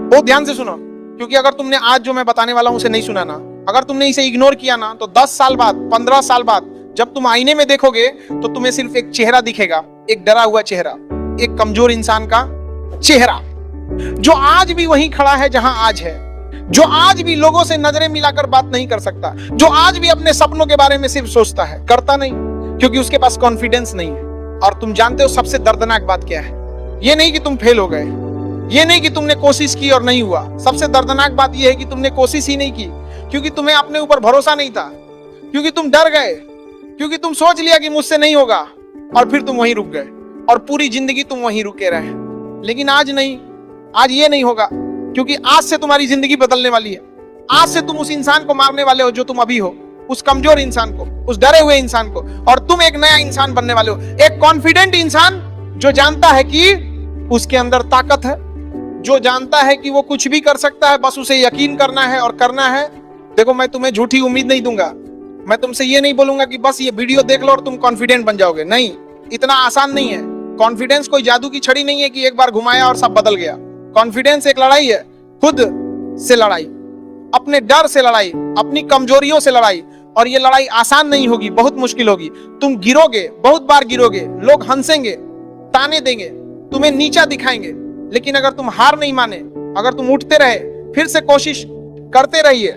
बहुत ध्यान से सुनो, क्योंकि अगर तुमने आज जो मैं बताने वाला हूं उसे नहीं सुना ना, अगर तुमने इसे इग्नोर किया ना, तो 10 साल बाद, 15 साल बाद जब तुम आईने में देखोगे तो तुम्हें सिर्फ एक चेहरा दिखेगा, एक डरा हुआ चेहरा, एक कमजोर इंसान का चेहरा, जो आज भी वहीं खड़ा है जहां आज है, जो आज भी लोगों से नजरें मिलाकर बात नहीं कर सकता, जो आज भी अपने सपनों के बारे में सिर्फ सोचता है, करता नहीं, क्योंकि उसके पास कॉन्फिडेंस नहीं है। और तुम जानते हो सबसे दर्दनाक बात क्या है? ये नहीं कि तुम फेल हो गए, ये नहीं कि तुमने कोशिश की और नहीं हुआ, सबसे दर्दनाक बात यह है कि तुमने कोशिश ही नहीं की, क्योंकि तुम्हें अपने ऊपर भरोसा नहीं था, क्योंकि तुम डर गए, क्योंकि तुम सोच लिया कि मुझसे नहीं होगा, और फिर तुम वहीं रुक गए, और पूरी जिंदगी तुम वहीं रुके रहे। लेकिन आज नहीं, आज ये नहीं होगा, क्योंकि आज से तुम्हारी जिंदगी बदलने वाली है। आज से तुम उस इंसान को मारने वाले हो जो तुम अभी हो, उस कमजोर इंसान को, उस डरे हुए इंसान को, और तुम एक नया इंसान बनने वाले हो, एक कॉन्फिडेंट इंसान जो जानता है कि उसके अंदर ताकत है, जो जानता है कि वो कुछ भी कर सकता है, बस उसे यकीन करना है और करना है। देखो, मैं तुम्हें झूठी उम्मीद नहीं दूंगा, मैं तुमसे ये नहीं बोलूंगा कि बस ये वीडियो देख लो और तुम कॉन्फिडेंट बन जाओगे, नहीं, इतना आसान नहीं है। कॉन्फिडेंस कोई जादू की छड़ी नहीं है कि एक बार घुमाया और सब बदल गया। कॉन्फिडेंस एक लड़ाई है, खुद से लड़ाई, अपने डर से लड़ाई, अपनी कमजोरियों से लड़ाई, और ये लड़ाई आसान नहीं होगी, बहुत मुश्किल होगी। तुम गिरोगे, बहुत बार गिरोगे, लोग हंसेंगे, ताने देंगे, तुम्हें नीचा दिखाएंगे, लेकिन अगर तुम हार नहीं माने, अगर तुम उठते रहे, फिर से कोशिश करते रहिए,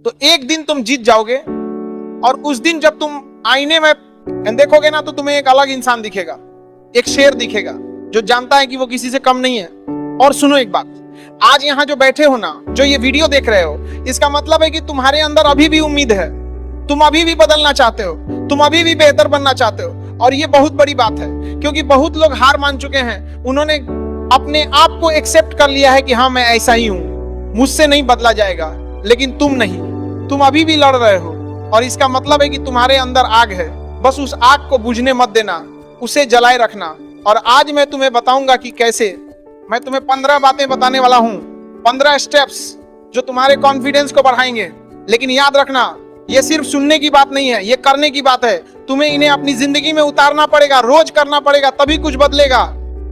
तो एक दिन तुम जीत जाओगे। और उस दिन जब तुम आईने में देखोगे ना, तो तुम्हें एक अलग इंसान दिखेगा, एक शेर दिखेगा जो जानता है कि वो किसी से कम नहीं है। और सुनो एक बात, आज यहाँ जो बैठे हो ना, जो ये वीडियो देख रहे हो, इसका मतलब है कि तुम्हारे अंदर अभी भी उम्मीद है, तुम अभी भी बदलना चाहते हो, तुम अभी भी बेहतर बनना चाहते हो। और ये बहुत बड़ी बात है, क्योंकि बहुत लोग हार मान चुके हैं, उन्होंने अपने आप को एक्सेप्ट कर लिया है कि हाँ, मैं ऐसा ही हूं, मुझसे नहीं बदला जाएगा। लेकिन तुम नहीं, तुम अभी भी लड़ रहे हो, और इसका मतलब है कि तुम्हारे अंदर आग है, बस उस आग को बुझने मत देना, उसे जलाए रखना। और आज मैं तुम्हें बताऊंगा कि कैसे। मैं तुम्हें 15 बातें बताने वाला हूं, 15 स्टेप्स जो तुम्हारे कॉन्फिडेंस को बढ़ाएंगे। लेकिन याद रखना, ये सिर्फ सुनने की बात नहीं है, ये करने की बात है। तुम्हें इन्हें अपनी जिंदगी में उतारना पड़ेगा, रोज करना पड़ेगा, तभी कुछ बदलेगा,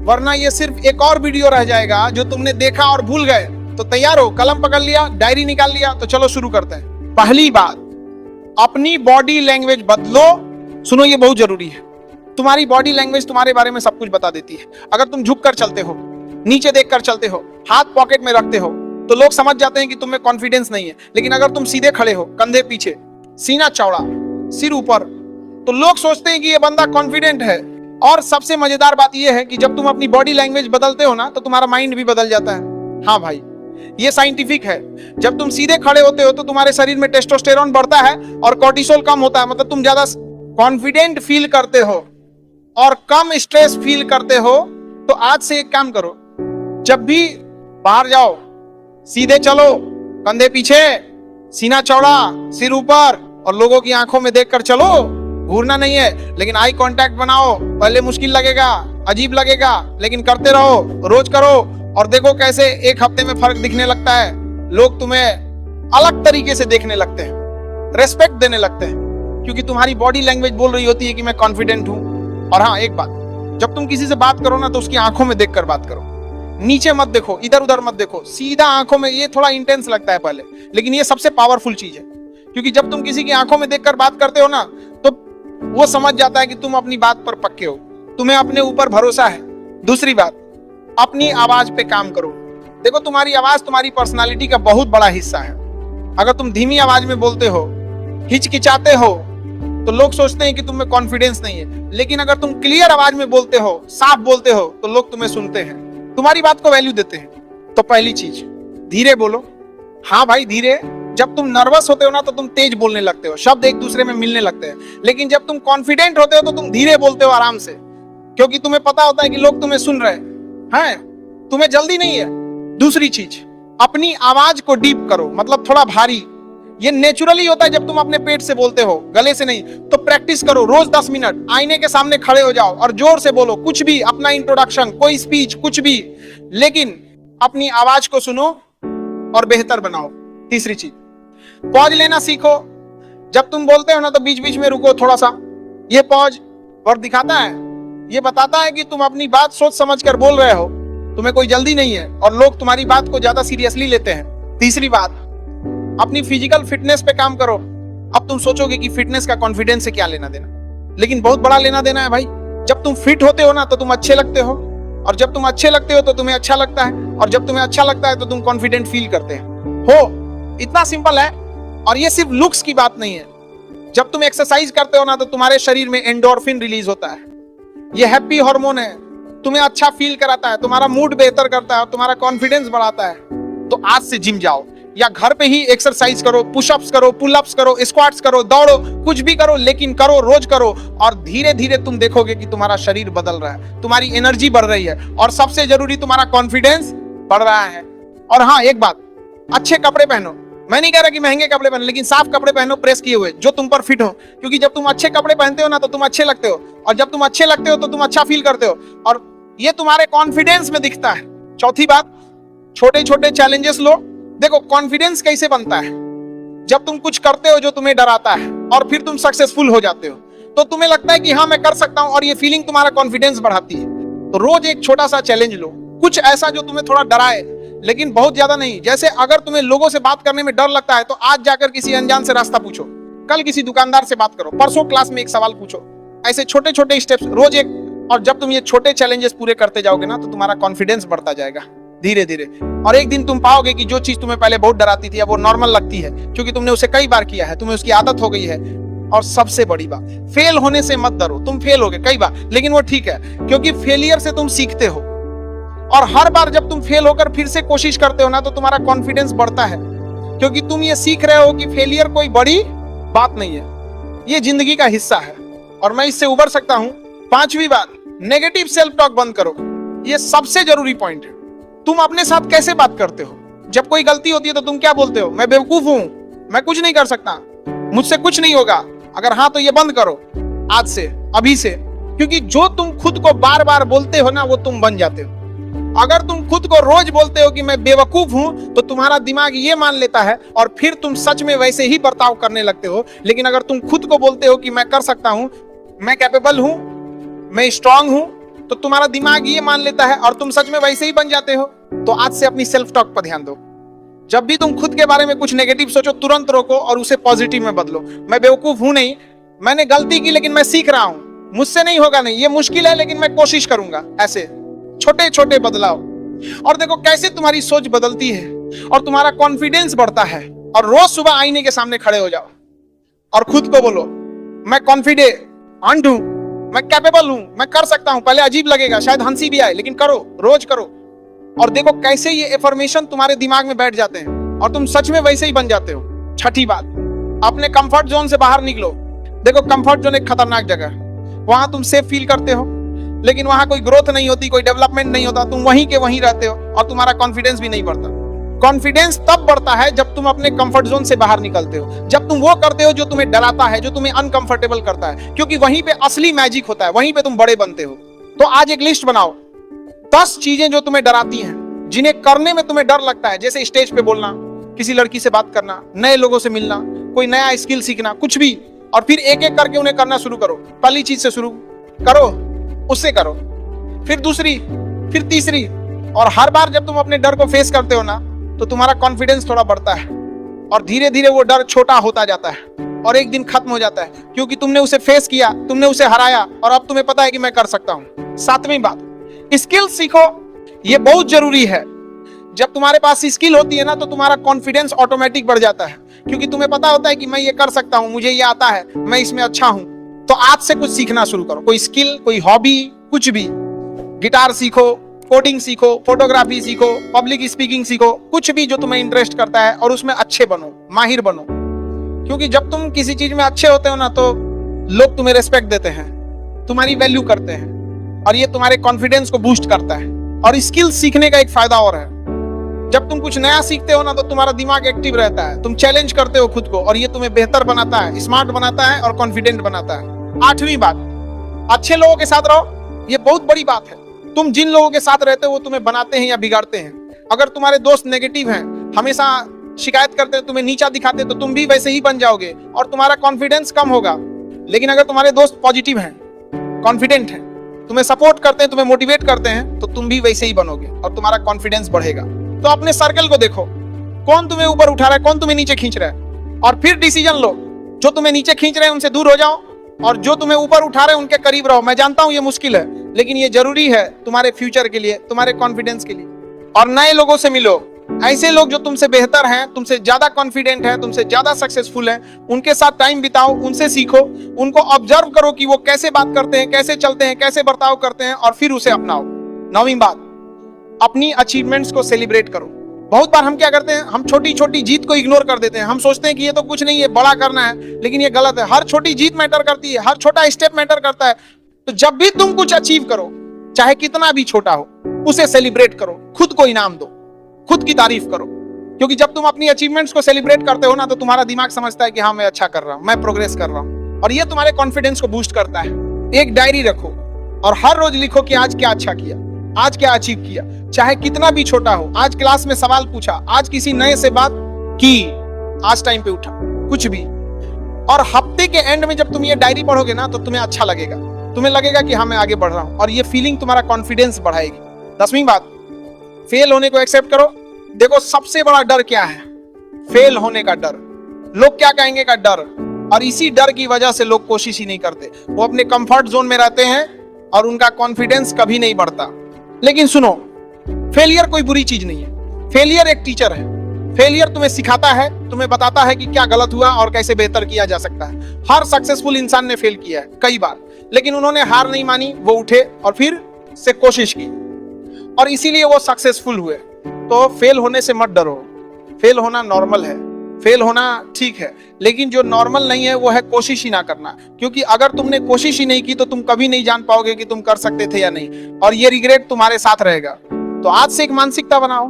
वरना ये सिर्फ एक और वीडियो रह जाएगा जो तुमने देखा और भूल गए। तो तैयार हो, कलम पकड़ लिया, डायरी निकाल लिया, तो चलो शुरू करते हैं। पहली बात, अपनी बॉडी लैंग्वेज बदलो। सुनो, ये बहुत जरूरी है। तुम्हारी बॉडी लैंग्वेज तुम्हारे बारे में सब कुछ बता देती है। अगर तुम झुक कर चलते हो, नीचे देखकर चलते हो, हाथ पॉकेट में रखते हो, तो लोग समझ जाते हैं कि तुम्हें कॉन्फिडेंस नहीं है। लेकिन अगर तुम सीधे खड़े हो, कंधे पीछे, सीना चौड़ा, सिर ऊपर, तो लोग सोचते हैं कि ये बंदा कॉन्फिडेंट है। और सबसे मजेदार बात यह है कि जब तुम अपनी बॉडी लैंग्वेज बदलते हो ना, तो तुम्हारा माइंड भी बदल जाता है। हाँ भाई, ये साइंटिफिक है। जब तुम सीधे खड़े होते हो तो तुम्हारे शरीर में टेस्टोस्टेरोन बढ़ता है और कोर्टिसोल कम होता है, मतलब तुम ज्यादा कॉन्फिडेंट फील करते हो और कम स्ट्रेस फील करते हो। तो आज से एक काम करो, जब भी बाहर जाओ, सीधे चलो, कंधे पीछे, सीना चौड़ा, सिर ऊपर, और लोगों की आंखों में देखकर चलो, घूरना नहीं है। लेकिन आई कांटेक्ट बनाओ, पहले मुश्किल लगेगा, अजीब लगेगा, लेकिन करते रहो, रोज करो, और देखो कैसे एक हफ्ते में फर्क दिखने लगता है। लोग तुम्हें अलग तरीके से देखने लगते हैं, रेस्पेक्ट देने लगते हैं, क्योंकि तुम्हारी बॉडी लैंग्वेज बोल रही होती है कि मैं कॉन्फिडेंट हूं। और हाँ, एक बात, जब तुम किसी से बात करो ना, तो उसकी आंखों में देखकर बात करो, नीचे मत देखो, इधर उधर मत देखो, सीधा आंखों में। ये थोड़ा इंटेंस लगता है पहले, लेकिन ये सबसे पावरफुल चीज है, क्योंकि जब तुम किसी की आंखों में देखकर बात करते हो ना, तो वो समझ जाता है कि तुम अपनी बात पर पक्के हो, तुम्हें अपने ऊपर भरोसा है। दूसरी बात, अपनी आवाज पे काम करो। देखो, तुम्हारी आवाज तुम्हारी पर्सनालिटी का बहुत बड़ा हिस्सा है। अगर तुम धीमी आवाज में बोलते हो, हिचकिचाते हो, तो लोग सोचते हैं कि तुम में कॉन्फिडेंस नहीं है। लेकिन अगर तुम क्लियर आवाज में बोलते हो, साफ बोलते हो, तो लोग तुम्हें सुनते हैं, तुम्हारी बात को वैल्यू देते हैं। तो पहली चीज, धीरे बोलो। हाँ भाई, धीरे। जब तुम नर्वस होते हो ना, तो तुम तेज बोलने लगते हो, शब्द एक दूसरे में मिलने लगते हैं। लेकिन जब तुम कॉन्फिडेंट होते हो, तो तुम धीरे बोलते हो, आराम से, क्योंकि तुम्हें पता होता है कि लोग तुम्हें सुन रहे हैं, तुम्हें जल्दी नहीं है। दूसरी चीज, अपनी आवाज को डीप करो, मतलब थोड़ा भारी। ये नेचुरली होता है जब तुम अपने पेट से बोलते हो, गले से नहीं। तो प्रैक्टिस करो, रोज 10 मिनट आईने के सामने खड़े हो जाओ और जोर से बोलो, कुछ भी, अपना इंट्रोडक्शन, कोई स्पीच, कुछ भी, लेकिन अपनी आवाज को सुनो और बेहतर बनाओ। तीसरी चीज, पॉज लेना सीखो। जब तुम बोलते हो ना, तो बीच बीच में रुको थोड़ा सा। ये पॉज और दिखाता है, ये बताता है कि तुम अपनी बात सोच समझ कर बोल रहे हो। तुम्हें कोई जल्दी नहीं है और लोग तुम्हारी बात को ज्यादा सीरियसली लेते हैं। तीसरी बात, अपनी फिजिकल फिटनेस पे काम करो। अब तुम सोचोगे कि फिटनेस का कॉन्फिडेंस से क्या लेना देना, लेकिन बहुत बड़ा लेना देना है भाई। जब तुम फिट होते हो ना तो तुम अच्छे लगते हो, और जब तुम अच्छे लगते हो तो तुम्हें अच्छा लगता है, और जब तुम्हें अच्छा लगता है तो तुम कॉन्फिडेंट फील करते हो। इतना सिंपल है। और ये सिर्फ लुक्स की बात नहीं है। जब तुम एक्सरसाइज करते हो ना तो तुम्हारे शरीर में एंडोर्फिन रिलीज होता है। ये हैप्पी हार्मोन है, तुम्हें अच्छा फील कराता है, तुम्हारा मूड बेहतर करता है और तुम्हारा कॉन्फिडेंस बढ़ाता है। तो आज से जिम जाओ या घर पे ही एक्सरसाइज करो, पुशअप्स करो, पुलअप्स करो, स्क्वाट्स करो, दौड़ो, कुछ भी करो, लेकिन करो, रोज करो। और धीरे धीरे तुम देखोगे कि तुम्हारा शरीर बदल रहा है, तुम्हारी एनर्जी बढ़ रही है, और सबसे जरूरी तुम्हारा कॉन्फिडेंस बढ़ रहा है। और हाँ, एक बात, अच्छे कपड़े पहनो। मैं नहीं कह रहा कि महंगे कपड़े पहनो, लेकिन साफ कपड़े पहनो, प्रेस किए हुए, जो तुम पर फिट हो। क्योंकि जब तुम अच्छे कपड़े पहनते हो ना तो तुम अच्छे लगते हो, और जब तुम अच्छे लगते हो तो तुम अच्छा फील करते हो, और ये तुम्हारे कॉन्फिडेंस में दिखता है। चौथी बात, छोटे छोटे चैलेंजेस लो। देखो, कॉन्फिडेंस कैसे बनता है? जब तुम कुछ करते हो जो तुम्हें डराता है और फिर तुम सक्सेसफुल हो जाते हो, तो तुम्हें लगता है कि हाँ मैं कर सकता हूं, और ये फीलिंग तुम्हारा कॉन्फिडेंस बढ़ाती है। तो रोज एक छोटा सा चैलेंज लो, कुछ ऐसा जो तुम्हें थोड़ा डराए, लेकिन बहुत ज्यादा नहीं। जैसे अगर तुम्हें लोगों से बात करने में डर लगता है तो आज जाकर किसी अनजान से रास्ता पूछो, कल किसी दुकानदार से बात करो, परसों क्लास में एक सवाल पूछो। ऐसे छोटे छोटे स्टेप्स रोज एक, और जब तुम ये छोटे चैलेंजेस पूरे करते जाओगे ना तो तुम्हारा कॉन्फिडेंस बढ़ता जाएगा धीरे धीरे। और एक दिन तुम पाओगे कि जो चीज तुम्हें पहले बहुत डराती थी अब वो नॉर्मल लगती है, क्योंकि तुमने उसे कई बार किया है, तुम्हें उसकी आदत हो गई है। और सबसे बड़ी बात, फेल होने से मत डरो। तुम फेल होगे कई बार, लेकिन वो ठीक है, क्योंकि फेलियर से तुम सीखते हो। और हर बार जब तुम फेल होकर फिर से कोशिश करते हो ना तो तुम्हारा कॉन्फिडेंस बढ़ता है, क्योंकि तुम ये सीख रहे हो कि फेलियर कोई बड़ी बात नहीं है, ये जिंदगी का हिस्सा है और मैं इससे उबर सकता हूं। पांचवी बात, नेगेटिव सेल्फ टॉक बंद करो। ये सबसे जरूरी पॉइंट है। तुम अपने साथ कैसे बात करते हो? जब कोई गलती होती है तो तुम क्या बोलते हो? मैं बेवकूफ हूं, मैं कुछ नहीं कर सकता, मुझसे कुछ नहीं होगा। अगर हाँ तो ये बंद करो आज से, अभी से, क्योंकि जो तुम खुद को बार बार बोलते हो ना वो तुम बन जाते हो। अगर तुम खुद को रोज बोलते हो कि मैं बेवकूफ हूं तो तुम्हारा दिमाग ये मान लेता है और फिर तुम सच में वैसे ही बर्ताव करने लगते हो। लेकिन अगर तुम खुद को बोलते हो कि मैं कर सकता हूं, मैं कैपेबल हूं, मैं स्ट्रांग हूं, तो तुम्हारा दिमाग ये मान लेता है और तुम सच में वैसे ही बन जाते हो। तो आज से अपनी सेल्फ टॉक पर ध्यान दो। जब भी तुम खुद के बारे में कुछ नेगेटिव सोचो, तुरंत रोको और उसे पॉजिटिव में बदलो। मैं बेवकूफ हूं नहीं, मैंने गलती की लेकिन मैं सीख रहा हूं, मुझसे नहीं होगा नहीं, ये मुश्किल है लेकिन मैं कोशिश करूंगा। ऐसे छोटे छोटे बदलाव, और देखो कैसे तुम्हारी सोच बदलती है और तुम्हारा कॉन्फिडेंस बढ़ता है। और रोज सुबह आईने के सामने खड़े हो जाओ और खुद को बोलो, मैं कॉन्फिडेंट हूं, मैं कैपेबल हूं, मैं कर सकता हूं। पहले अजीब लगेगा, शायद हंसी भी आए, लेकिन करो, रोज करो। और देखो कैसे ये एफर्मेशन तुम्हारे दिमाग में बैठ जाते हैं और तुम सच में वैसे ही बन जाते हो। छठी बात, अपने कंफर्ट जोन से बाहर निकलो। देखो, कंफर्ट जोन एक खतरनाक जगह है। वहां तुम सेफ फील करते हो, लेकिन वहां कोई ग्रोथ नहीं होती, कोई डेवलपमेंट नहीं होता, तुम वहीं के वहीं रहते हो और तुम्हारा कॉन्फिडेंस भी नहीं बढ़ता। कॉन्फिडेंस तब बढ़ता है जब तुम अपने कंफर्ट जोन से बाहर निकलते हो, जब तुम वो करते हो जो तुम्हें डराता है, जो तुम्हें अनकंफर्टेबल करता है, क्योंकि वहीं पे असली मैजिक होता है, वहीं पे तुम बड़े बनते हो। तो आज एक लिस्ट बनाओ, 10 चीजें जो तुम्हें डराती हैं, जिन्हें करने में तुम्हें डर लगता है, जैसे स्टेज पे बोलना, किसी लड़की से बात करना, नए लोगों से मिलना, कोई नया स्किल सीखना, कुछ भी। और फिर एक एक करके उन्हें करना शुरू करो। पहली चीज से शुरू करो, उससे करो, फिर दूसरी, फिर तीसरी। और हर बार जब तुम अपने डर को फेस करते हो ना तो तुम्हारा कॉन्फिडेंस थोड़ा बढ़ता है और धीरे धीरे वो डर छोटा होता जाता है और एक दिन खत्म हो जाता है, क्योंकि तुमने उसे फेस किया, तुमने उसे हराया और अब तुम्हें पता है कि मैं कर सकता हूं। सातवीं बात, स्किल सीखो। ये बहुत जरूरी है। जब तुम्हारे पास स्किल होती है ना तो तुम्हारा कॉन्फिडेंस ऑटोमेटिक बढ़ जाता है, क्योंकि तुम्हें पता होता है कि मैं ये कर सकता हूं, मुझे ये आता है, मैं इसमें अच्छा हूं। तो आज से कुछ सीखना शुरू करो, कोई स्किल, कोई हॉबी, कुछ भी। गिटार सीखो, कोडिंग सीखो, फोटोग्राफी सीखो, पब्लिक स्पीकिंग सीखो, कुछ भी जो तुम्हें इंटरेस्ट करता है, और उसमें अच्छे बनो, माहिर बनो। क्योंकि जब तुम किसी चीज में अच्छे होते हो ना तो लोग तुम्हें रेस्पेक्ट देते हैं, तुम्हारी वैल्यू करते हैं, और ये तुम्हारे कॉन्फिडेंस को बूस्ट करता है। और स्किल सीखने का एक फायदा और है, जब तुम कुछ नया सीखते हो ना तो तुम्हारा दिमाग एक्टिव रहता है, तुम चैलेंज करते हो खुद को, और ये तुम्हें बेहतर बनाता है, स्मार्ट बनाता है और कॉन्फिडेंट बनाता है। आठवीं बात, अच्छे लोगों के साथ रहो। ये बहुत बड़ी बात है। तुम जिन लोगों के साथ रहते हो वो तुम्हें बनाते हैं या बिगाड़ते हैं। अगर तुम्हारे दोस्त नेगेटिव हैं, हमेशा शिकायत करते हैं, तुम्हें नीचा दिखाते हैं, तो तुम भी वैसे ही बन जाओगे और तुम्हारा कॉन्फिडेंस कम होगा। लेकिन अगर तुम्हारे दोस्त पॉजिटिव हैं, कॉन्फिडेंट हैं, तुम्हें सपोर्ट करते हैं, तुम्हें मोटिवेट करते हैं, तो तुम भी वैसे ही बनोगे और तुम्हारा कॉन्फिडेंस बढ़ेगा। तो अपने सर्कल को देखो, कौन तुम्हें ऊपर उठा रहा है, कौन तुम्हें नीचे खींच रहा है, और फिर डिसीजन लो। जो तुम्हें नीचे खींच रहे हैं उनसे दूर हो जाओ, और जो तुम्हें ऊपर उठा रहे हैं उनके करीब रहो। मैं जानता हूं ये मुश्किल है, लेकिन ये जरूरी है तुम्हारे फ्यूचर के लिए, तुम्हारे कॉन्फिडेंस के लिए। और नए लोगों से मिलो, ऐसे लोग जो तुमसे बेहतर हैं, तुमसे ज्यादा कॉन्फिडेंट हैं, तुमसे ज्यादा सक्सेसफुल हैं, उनके साथ टाइम बिताओ, उनसे सीखो, उनको ऑब्जर्व करो कि वो कैसे बात करते हैं, कैसे चलते हैं, कैसे बर्ताव करते हैं, और फिर उसे अपनाओ। नौवीं बात, अपनी अचीवमेंट्स को सेलिब्रेट करो। बहुत बार हम क्या करते हैं, हम छोटी छोटी जीत को इग्नोर कर देते हैं। हम सोचते हैं कि ये तो कुछ नहीं है, बड़ा करना है, लेकिन ये गलत है। हर छोटी जीत मैटर करती है, हर छोटा स्टेप मैटर करता है। तो जब भी तुम कुछ अचीव करो, चाहे कितना भी छोटा हो, उसे सेलिब्रेट करो, खुद को इनाम दो, खुद की तारीफ करो। क्योंकि जब तुम अपनी अचीवमेंट्स को सेलिब्रेट करते हो ना, तो तुम्हारा दिमाग समझता है कि हाँ, मैं अच्छा कर रहा हूं, मैं प्रोग्रेस कर रहा हूं, और ये तुम्हारे कॉन्फिडेंस को बूस्ट करता है। एक डायरी रखो और हर रोज लिखो कि आज क्या अच्छा किया, आज क्या अचीव किया, चाहे कितना भी छोटा हो। आज क्लास में सवाल पूछा, आज किसी नए से बात की, आज टाइम पे उठा, कुछ भी। और हफ्ते के एंड में जब तुम ये डायरी पढ़ोगे ना, तो तुम्हें अच्छा लगेगा, तुम्हें लगेगा कि हाँ, मैं आगे बढ़ रहा हूं, और ये फीलिंग तुम्हारा कॉन्फिडेंस बढ़ाएगी। 10वीं बात, फेल होने को एक्सेप्ट करो। देखो, सबसे बड़ा डर क्या है? फेल होने का डर, लोग क्या कहेंगे का डर। और इसी डर की वजह से लोग कोशिश ही नहीं करते, वो अपने कंफर्ट जोन में रहते हैं और उनका कॉन्फिडेंस कभी नहीं बढ़ता। लेकिन सुनो, फेलियर कोई बुरी चीज नहीं है, फेलियर एक टीचर है। फेलियर तुम्हें सिखाता है, तुम्हें बताता है कि क्या गलत हुआ और कैसे बेहतर किया जा सकता है। हर सक्सेसफुल इंसान ने फेल किया है कई बार, लेकिन उन्होंने हार नहीं मानी, वो उठे और फिर से कोशिश की, और इसीलिए वो सक्सेसफुल हुए। तो फेल होने से मत डरो, फेल होना नॉर्मल है, फेल होना ठीक है, लेकिन जो नॉर्मल नहीं है वो है कोशिश ही ना करना। क्योंकि अगर तुमने कोशिश ही नहीं की तो तुम कभी नहीं जान पाओगे कि तुम कर सकते थे या नहीं, और ये रिग्रेट तुम्हारे साथ रहेगा। तो आज से एक मानसिकता बनाओ,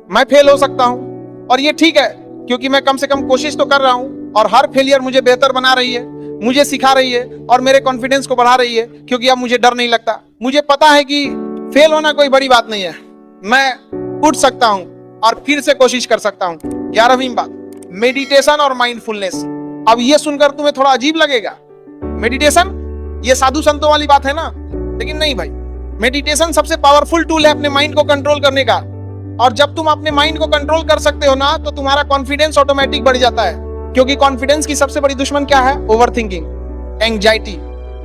मैं फेल हो सकता हूं, और ये ठीक है, क्योंकि मैं कम से कम कोशिश तो कर रहा हूं, और हर फेलियर मुझे बेहतर बना रही है, मुझे सिखा रही है, और मेरे कॉन्फिडेंस को बढ़ा रही है। क्योंकि अब मुझे डर नहीं लगता, मुझे पता है कि फेल होना कोई बड़ी बात नहीं है, मैं उठ सकता हूं और फिर से कोशिश कर सकता हूं। 11वीं बात, मेडिटेशन और माइंडफुलनेस। अब ये सुनकर तुम्हें थोड़ा अजीब लगेगा, मेडिटेशन ये साधु संतों वाली बात है ना, लेकिन नहीं भाई, मेडिटेशन सबसे पावरफुल टूल है अपने माइंड को कंट्रोल करने का। और जब तुम अपने माइंड को कंट्रोल कर सकते हो ना, तो तुम्हारा कॉन्फिडेंस ऑटोमेटिक बढ़ जाता है। क्योंकि कॉन्फिडेंस की सबसे बड़ी दुश्मन क्या है? Overthinking, anxiety,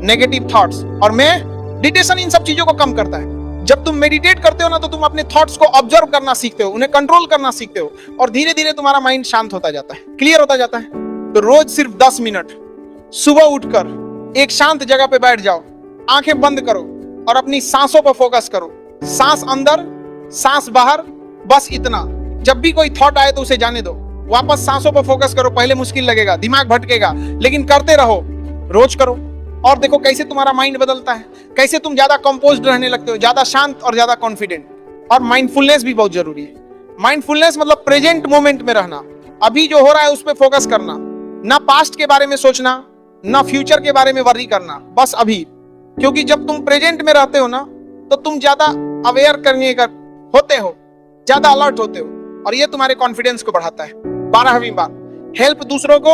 negative thoughts. और मेडिटेशन इन सब चीजों को कम करता है। जब तुम मेडिटेट करते हो ना, तो तुम अपने थॉट्स को ऑब्जर्व करना सीखते हो, उन्हें कंट्रोल करना सीखते हो, और धीरे धीरे तुम्हारा माइंड शांत होता जाता है, क्लियर होता जाता है। तो रोज सिर्फ 10 मिनट सुबह उठकर एक शांत जगह पे बैठ जाओ, आंखें बंद करो और अपनी सांसों पर फोकस करो। सांस अंदर, सांस बाहर, बस इतना। जब भी कोई थॉट आए तो उसे जाने दो, वापस सांसों पर फोकस करो। पहले मुश्किल लगेगा, दिमाग भटकेगा, लेकिन करते रहो, रोज करो, और देखो कैसे तुम्हारा माइंड बदलता है, कैसे तुम ज्यादा कंपोज्ड रहने लगते हो, ज्यादा शांत और ज्यादा कॉन्फिडेंट। और माइंडफुलनेस भी बहुत जरूरी है। माइंडफुलनेस मतलब प्रेजेंट मोमेंट में रहना, अभी जो हो रहा है उस पर फोकस करना, ना पास्ट के बारे में सोचना, ना फ्यूचर के बारे में वरी करना, बस अभी। क्योंकि जब तुम प्रेजेंट में रहते हो ना, तो तुम ज्यादा अवेयर करने का होते हो, ज्यादा अलर्ट होते हो, और ये तुम्हारे कॉन्फिडेंस को बढ़ाता है। 12वीं बात, हेल्प दूसरों को।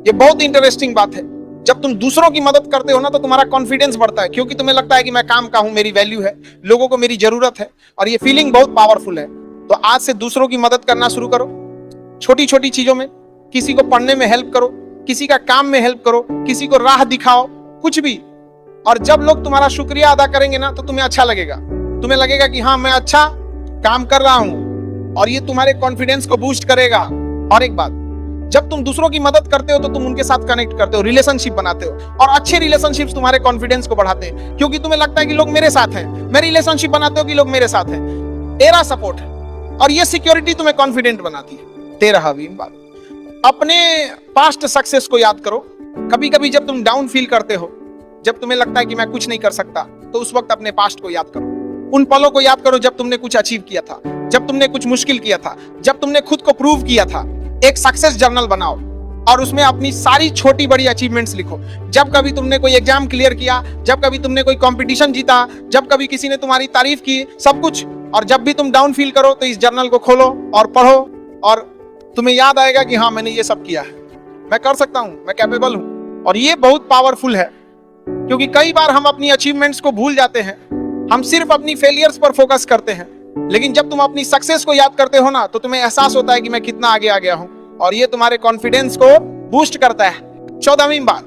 ये बहुत इंटरेस्टिंग बात है। जब तुम दूसरों की मदद करते हो ना, तो तुम्हारा कॉन्फिडेंस बढ़ता है, क्योंकि तुम्हें लगता है कि मैं काम का हूं, मेरी वैल्यू है, लोगों को मेरी जरूरत है, और ये फीलिंग बहुत पावरफुल है। तो आज से दूसरों की मदद करना शुरू करो, छोटी छोटी चीजों में। किसी को पढ़ने में हेल्प करो, किसी का काम में हेल्प करो, किसी को राह दिखाओ, कुछ भी। और जब लोग तुम्हारा शुक्रिया अदा करेंगे ना, तो तुम्हें अच्छा लगेगा, तुम्हें लगेगा कि हाँ, मैं अच्छा काम कर रहा हूं, और ये तुम्हारे कॉन्फिडेंस को बूस्ट करेगा। और एक बात, जब तुम दूसरों की मदद करते हो तो तुम उनके साथ कनेक्ट करते हो, रिलेशनशिप बनाते हो, और अच्छे रिलेशनशिप्स तुम्हारे कॉन्फिडेंस को बढ़ाते हैं। क्योंकि तुम्हें लगता है कि लोग मेरे साथ हैं, मैं रिलेशनशिप बनाते हो कि लोग मेरे साथ हैं, तेरा सपोर्ट है, और ये सिक्योरिटी तुम्हें कॉन्फिडेंट बनाती है। 13वीं बात, अपने पास्ट सक्सेस को याद करो। कभी कभी जब तुम डाउन फील करते हो, जब तुम्हें लगता है कि मैं कुछ नहीं कर सकता, तो उस वक्त अपने पास्ट को याद करो। उन पलों को याद करो जब तुमने कुछ अचीव किया था, जब तुमने कुछ मुश्किल किया था, जब तुमने खुद को प्रूव किया था। एक सक्सेस जर्नल बनाओ और उसमें अपनी सारी छोटी बड़ी अचीवमेंट्स लिखो। जब कभी तुमने कोई एग्जाम क्लियर किया, जब कभी तुमने कोई कंपटीशन जीता, जब कभी किसी ने तुम्हारी तारीफ की, सब कुछ। और जब भी तुम डाउन फील करो तो इस जर्नल को खोलो और पढ़ो, और तुम्हें याद आएगा कि हाँ, मैंने ये सब किया है, मैं कर सकता हूँ, मैं कैपेबल हूँ। और ये बहुत पावरफुल है। क्योंकि कई बार हम अपनी अचीवमेंट्स को भूल जाते हैं, हम सिर्फ अपनी फेलियर्स पर फोकस करते हैं। लेकिन जब तुम अपनी सक्सेस को याद करते हो ना, तो तुम्हें एहसास होता है कि मैं कितना आगे आ गया हूं, और ये तुम्हारे कॉन्फिडेंस को बूस्ट करता है। 14वीं बात,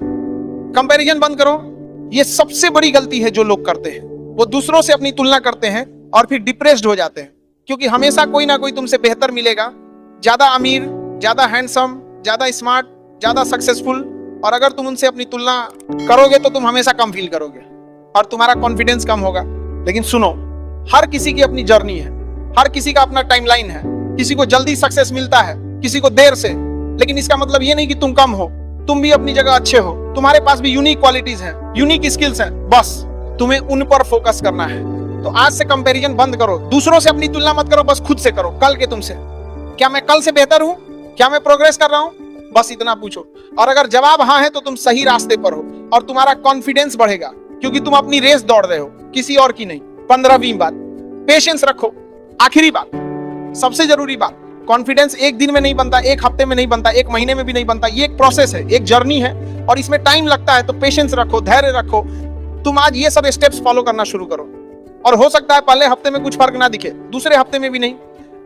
कंपैरिजन बंद करो। ये सबसे बड़ी गलती है जो लोग करते हैं, वो दूसरों से अपनी तुलना करते हैं और फिर डिप्रेस्ड हो जाते हैं, क्योंकि हमेशा कोई ना कोई तुमसे बेहतर मिलेगा, ज्यादा अमीर, ज्यादा हैंडसम, ज्यादा स्मार्ट, ज्यादा सक्सेसफुल। और अगर तुम उनसे अपनी तुलना करोगे तो तुम हमेशा कम फील करोगे और तुम्हारा कॉन्फिडेंस कम होगा। लेकिन सुनो, हर किसी की अपनी जर्नी है, हर किसी का अपना टाइमलाइन है। किसी को जल्दी सक्सेस मिलता है, किसी को देर से। लेकिन इसका मतलब ये नहीं कि तुम कम हो, तुम भी अपनी जगह अच्छे हो, तुम्हारे पास भी यूनिक क्वालिटीज हैं, यूनिक स्किल्स हैं। बस तुम्हें उन पर फोकस करना है। तो आज से कंपैरिजन बंद करो, दूसरों से अपनी तुलना मत करो, बस खुद से करो, कल के तुमसे। क्या मैं कल से बेहतर हूं? क्या मैं प्रोग्रेस कर रहा हूं? बस इतना पूछो। और अगर जवाब हाँ है तो तुम सही रास्ते पर हो और तुम्हारा कॉन्फिडेंस बढ़ेगा, क्योंकि तुम अपनी रेस दौड़ रहे हो, किसी और की नहीं। 15वीं बात, पेशेंस रखो। आखिरी बात, सबसे जरूरी बात, कॉन्फिडेंस एक दिन में नहीं बनता, एक हफ्ते में नहीं बनता, एक महीने में भी नहीं बनता। ये एक प्रोसेस है, एक जर्नी है, और इसमें टाइम लगता है। तो पेशेंस रखो, धैर्य रखो। तुम आज ये सब स्टेप्स फॉलो करना शुरू करो, और हो सकता है पहले हफ्ते में कुछ फर्क ना दिखे, दूसरे हफ्ते में भी नहीं,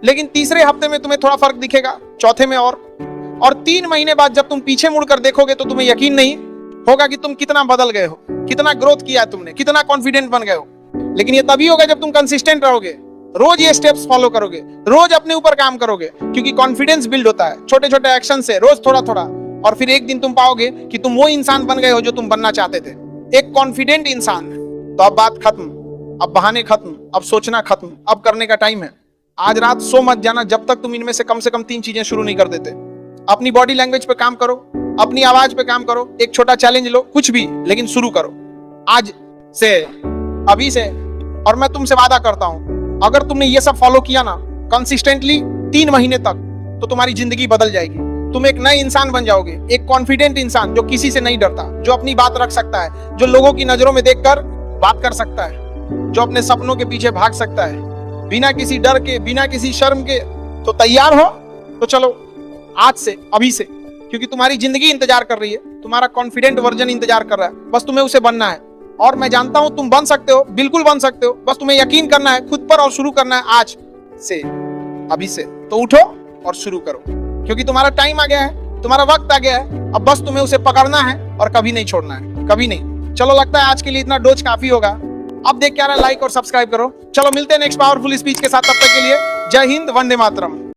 लेकिन तीसरे हफ्ते में तुम्हें थोड़ा फर्क दिखेगा, चौथे में और 3 महीने बाद जब तुम पीछे मुड़कर देखोगे तो तुम्हें यकीन नहीं होगा कि तुम कितना बदल गए हो, कितना ग्रोथ किया तुमने, कितना कॉन्फिडेंट बन गए हो। लेकिन ये तभी होगा जब तुम कंसिस्टेंट रहोगे, रोज ये स्टेप्स फॉलो करोगे, रोज अपने ऊपर काम करोगे, क्योंकि कॉन्फिडेंस बिल्ड होता है छोटे छोटे एक्शन से, रोज थोड़ा थोड़ा। और फिर एक दिन तुम पाओगे कि तुम वो इंसान बन गए हो जो तुम बनना चाहते थे, एक कॉन्फिडेंट इंसान। तो अब बात खत्म, अब बहाने खत्म, अब सोचना खत्म, अब करने का टाइम है। आज रात सो मत जाना जब तक तुम इनमें से कम 3 चीजें शुरू नहीं कर देते। अपनी बॉडी लैंग्वेज पे काम करो, अपनी आवाज पे काम करो, एक छोटा चैलेंज लो, कुछ भी, लेकिन शुरू करो आज से, अभी से। और मैं तुमसे वादा करता हूं, अगर तुमने ये सब फॉलो किया ना कंसिस्टेंटली 3 महीने तक, तो तुम्हारी जिंदगी बदल जाएगी। तुम एक नए इंसान बन जाओगे, एक कॉन्फिडेंट इंसान जो किसी से नहीं डरता, जो अपनी बात रख सकता है, जो लोगों की नजरों में देखकर बात कर सकता है, जो अपने सपनों के पीछे भाग सकता है बिना किसी डर के, बिना किसी शर्म के। तो तैयार हो? तो चलो आज से, अभी से, क्योंकि तुम्हारी जिंदगी इंतजार कर रही है, तुम्हारा कॉन्फिडेंट वर्जन इंतजार कर रहा है। बस तुम्हें उसे बनना है, और मैं जानता हूं तुम बन सकते हो, बिल्कुल बन सकते हो। बस तुम्हें यकीन करना है खुद पर और शुरू करना है आज से, अभी से। तो उठो और शुरू करो, क्योंकि तुम्हारा टाइम आ गया है, तुम्हारा वक्त आ गया है। अब बस तुम्हें उसे पकड़ना है और कभी नहीं छोड़ना है, कभी नहीं। चलो, लगता है आज के लिए इतना डोज काफी होगा। अब देख क्या रहा है, लाइक और सब्सक्राइब करो। चलो मिलते हैं नेक्स्ट पावरफुल स्पीच के साथ, तब तक के लिए जय हिंद, वंदे मातरम।